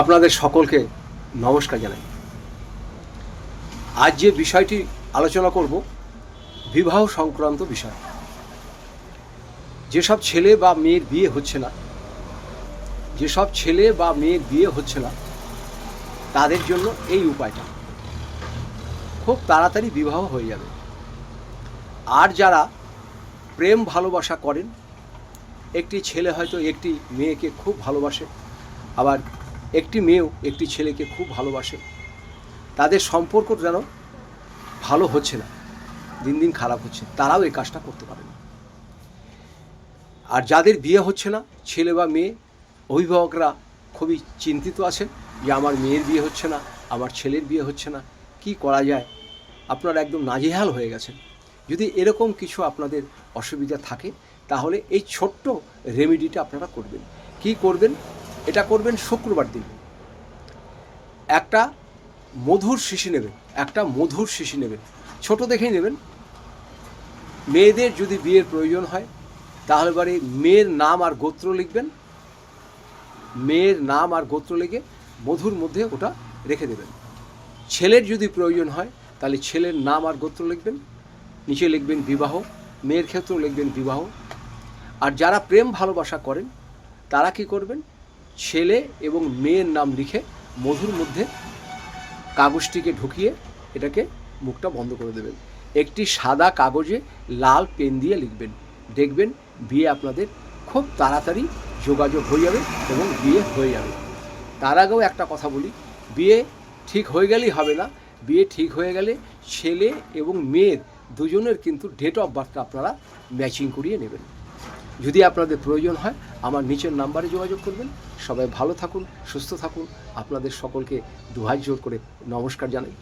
আপনাদের সকলকে নমস্কার জানাই। আজ যে বিষয়টি আলোচনা করব বিবাহ সংক্রান্ত বিষয়। যেসব ছেলে বা মেয়ের বিয়ে হচ্ছে না তাদের জন্য এই উপায়টা, খুব তাড়াতাড়ি বিবাহ হয়ে যাবে। আর যারা প্রেম ভালোবাসা করেন, একটি ছেলে হয়তো একটি মেয়েকে খুব ভালোবাসে, আবার একটি মেয়েও একটি ছেলেকে খুব ভালোবাসে, তাদের সম্পর্ক যেন ভালো হচ্ছে না, দিন দিন খারাপ হচ্ছে, তারাও এই কাজটা করতে পারে না। আর যাদের বিয়ে হচ্ছে না, ছেলে বা মেয়ে, অভিভাবকরা খুবই চিন্তিত আছেন যে আমার মেয়ের বিয়ে হচ্ছে না, আমার ছেলের বিয়ে হচ্ছে না, কি করা যায়। আপনারা একদম নাজেহাল হয়ে গেছেন। যদি এরকম কিছু আপনাদের অসুবিধা থাকে, তাহলে এই ছোট্ট রেমেডিটা আপনারা করবেন। কি করবেন? এটা করবেন শুক্রবার দিন। একটা মধুর শিশি নেবেন, ছোট দেখেই নেবেন। মেয়েদের যদি বিয়ের প্রয়োজন হয়, তাহলে এবারে মেয়ের নাম আর গোত্র লিখবেন। মেয়ের নাম আর গোত্র লিখে মধুর মধ্যে ওটা রেখে দেবেন। ছেলের যদি প্রয়োজন হয়, তাহলে ছেলের নাম আর গোত্র লিখবেন, নিচে লিখবেন বিবাহ, মেয়ের ক্ষেত্রেও লিখবেন বিবাহ। আর যারা প্রেম ভালোবাসা করেন, তারা কি করবেন? ছেলে এবং মেয়ের নাম লিখে মধুর মধ্যে কাগজটিকে ঢুকিয়ে এটাকে মুখটা বন্ধ করে দেবেন। একটি সাদা কাগজে লাল পেন দিয়ে লিখবেন। দেখবেন বিয়ে আপনাদের খুব তাড়াতাড়ি যোগাযোগ হয়ে যাবে এবং বিয়ে হয়ে যাবে। তার আগেও একটা কথা বলি, বিয়ে ঠিক হয়ে গেলেই হবে না। বিয়ে ঠিক হয়ে গেলে ছেলে এবং মেয়ের দুজনের কিন্তু ডেট অফ বার্থটা আপনারা ম্যাচিং করিয়ে নেবেন। যদি আপনাদের প্রয়োজন হয়, আমার নিচের নাম্বারে যোগাযোগ করবেন। সবাই ভালো থাকুন, সুস্থ থাকুন। আপনাদের সকলকে দুহাত জোর করে নমস্কার জানাই।